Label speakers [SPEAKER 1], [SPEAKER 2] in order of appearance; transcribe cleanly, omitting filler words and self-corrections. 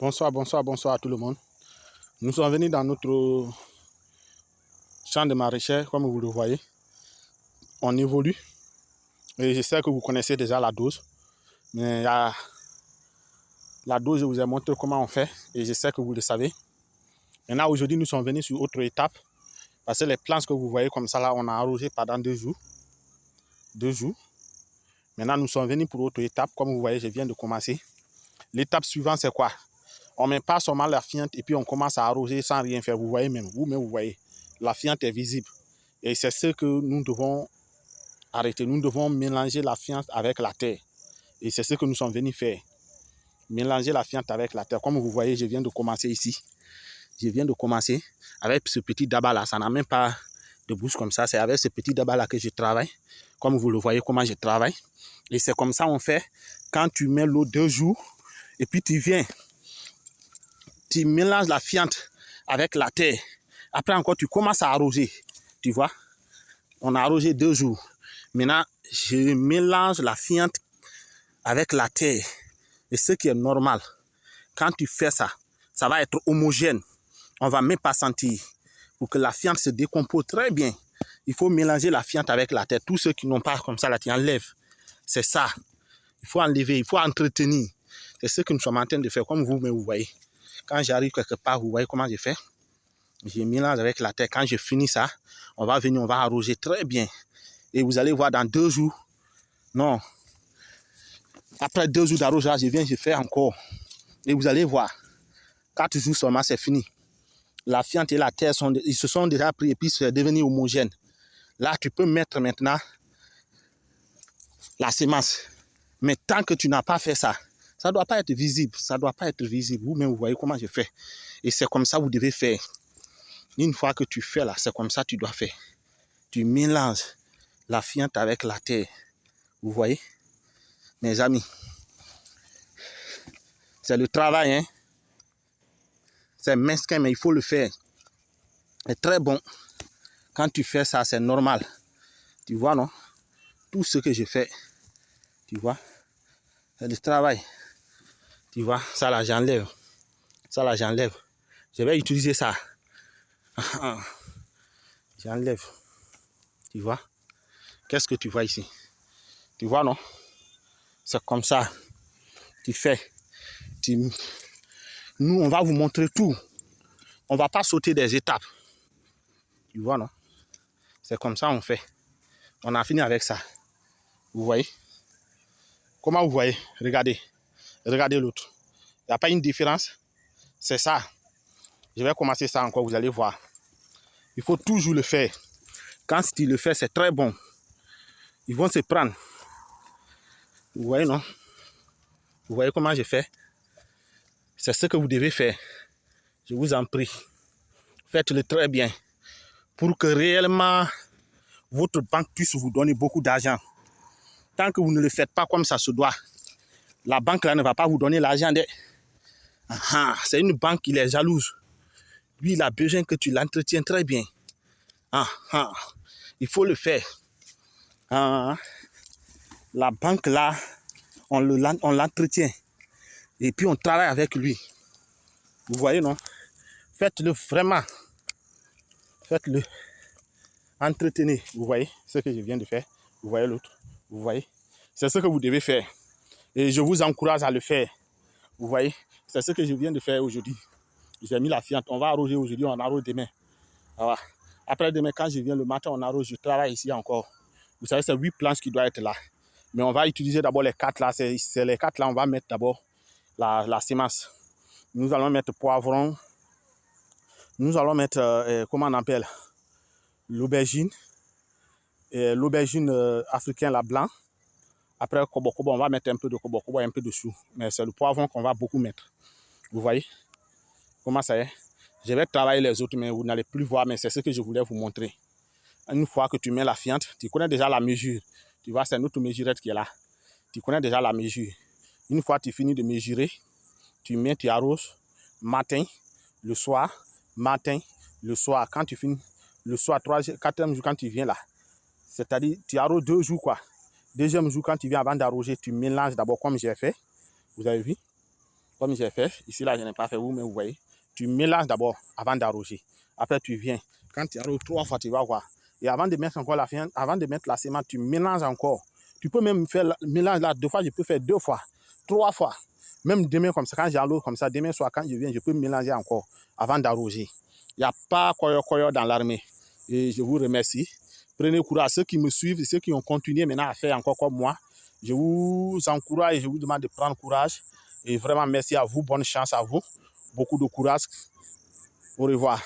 [SPEAKER 1] Bonsoir, bonsoir, bonsoir à tout le monde. Nous sommes venus dans notre champ de maraîchage, comme vous le voyez. On évolue. Et je sais que vous connaissez déjà la dose. Mais la dose, je vous ai montré comment on fait. Et je sais que vous le savez. Maintenant, aujourd'hui, nous sommes venus sur autre étape. Parce que les plantes que vous voyez comme ça, là, on a arrosé pendant 2 jours. 2 jours. Maintenant, nous sommes venus pour autre étape. Comme vous voyez, je viens de commencer. L'étape suivante, c'est quoi? On ne met pas seulement la fiente et puis on commence à arroser sans rien faire. Vous voyez même, vous-même, vous voyez. La fiente est visible. Et c'est ce que nous devons arrêter. Nous devons mélanger la fiente avec la terre. Et c'est ce que nous sommes venus faire. Mélanger la fiente avec la terre. Comme vous voyez, je viens de commencer ici. Je viens de commencer avec ce petit daba là. Ça n'a même pas de bouche comme ça. C'est avec ce petit daba là que je travaille. Comme vous le voyez, comment je travaille. Et c'est comme ça on fait. Quand tu mets l'eau 2 jours et puis tu viens, tu mélanges la fiente avec la terre. Après encore, tu commences à arroser. Tu vois, on a arrosé 2 jours. Maintenant, je mélange la fiente avec la terre. Et ce qui est normal, quand tu fais ça, ça va être homogène. On ne va même pas sentir. Pour que la fiente se décompose très bien, il faut mélanger la fiente avec la terre. Tous ceux qui n'ont pas comme ça, là, tu enlèves. C'est ça. Il faut enlever, il faut entretenir. C'est ce que nous sommes en train de faire, comme vous-même vous voyez. Quand j'arrive quelque part, vous voyez comment je fais. Je mélange avec la terre. Quand je finis ça, on va venir, on va arroser très bien. Et vous allez voir dans 2 jours. Non. Après 2 jours d'arrosage, je viens, je fais encore. Et vous allez voir. 4 jours seulement, c'est fini. La fiente et la terre, ils se sont déjà pris et puis c'est devenu homogène. Là, tu peux mettre maintenant la semence. Mais tant que tu n'as pas fait ça, ça ne doit pas être visible. Ça ne doit pas être visible. Vous-même, vous voyez comment je fais. Et c'est comme ça que vous devez faire. Une fois que tu fais là, c'est comme ça que tu dois faire. Tu mélanges la fiente avec la terre. Vous voyez, mes amis. C'est le travail, hein. C'est mesquin, mais il faut le faire. C'est très bon. Quand tu fais ça, c'est normal. Tu vois, non? Tout ce que je fais, tu vois, c'est le travail. Tu vois, ça là, j'enlève. Ça là, j'enlève. Je vais utiliser ça. J'enlève. Tu vois? Qu'est-ce que tu vois ici? Tu vois, non? C'est comme ça. Tu fais. Nous, on va vous montrer tout. On ne va pas sauter des étapes. Tu vois, non? C'est comme ça on fait. On a fini avec ça. Vous voyez? Comment vous voyez? Regardez. Regardez l'autre. Il n'y a pas une différence? C'est ça. Je vais commencer ça encore, vous allez voir. Il faut toujours le faire. Quand tu le fais, c'est très bon. Ils vont se prendre. Vous voyez, non? Vous voyez comment je fais? C'est ce que vous devez faire. Je vous en prie. Faites-le très bien. Pour que réellement, votre banque puisse vous donner beaucoup d'argent. Tant que vous ne le faites pas comme ça se doit, la banque là ne va pas vous donner l'argent. C'est une banque qui est jalouse. Lui, il a besoin que tu l'entretiennes très bien. Il faut le faire. La banque là, on l'entretient. Et puis on travaille avec lui. Vous voyez, non? Faites-le vraiment. Faites-le. Entretenez. Vous voyez ce que je viens de faire? Vous voyez l'autre? Vous voyez? C'est ce que vous devez faire. Et je vous encourage à le faire. Vous voyez? C'est ce que je viens de faire aujourd'hui. J'ai mis la fiente. On va arroser aujourd'hui, on arrose demain. Voilà. Après demain, quand je viens le matin, on arrose. Je travaille ici encore. Vous savez, c'est 8 planches qui doivent être là. Mais on va utiliser d'abord les 4 là. C'est les 4 là, on va mettre d'abord la semence. Nous allons mettre poivron. Nous allons mettre, comment on appelle? L'aubergine. L'aubergine africaine, la blanc. Après, kobo, on va mettre un peu de kobo et un peu de chou. Mais c'est le poivron qu'on va beaucoup mettre. Vous voyez comment ça est? Je vais travailler les autres, mais vous n'allez plus voir. Mais c'est ce que je voulais vous montrer. Une fois que tu mets la fiente, tu connais déjà la mesure. Tu vois, c'est notre mesurette qui est là. Tu connais déjà la mesure. Une fois que tu finis de mesurer, tu mets, tu arroses matin, le soir, matin, le soir. Quand tu finis le soir, 3e, 4e jour, quand tu viens là, c'est-à-dire tu arroses 2 jours quoi. 2e jour, quand tu viens avant d'arroser, tu mélanges d'abord comme j'ai fait. Vous avez vu? comme j'ai fait. Ici, là, je n'ai pas fait vous, mais vous voyez. Tu mélanges d'abord avant d'arroser. Après, tu viens. Quand tu arroses 3 fois, tu vas voir. Et avant de mettre encore avant de mettre la sémence, tu mélanges encore. Tu peux même faire le mélange là 2 fois, je peux faire 2 fois, 3 fois. Même demain, comme ça, quand j'arrose comme ça, demain soir, quand je viens, je peux mélanger encore avant d'arroser. Il n'y a pas koyo dans l'armée. Et je vous remercie. Prenez courage. Ceux qui me suivent et ceux qui ont continué maintenant à faire encore comme moi, je vous encourage et je vous demande de prendre courage. Et vraiment, merci à vous. Bonne chance à vous. Beaucoup de courage. Au revoir.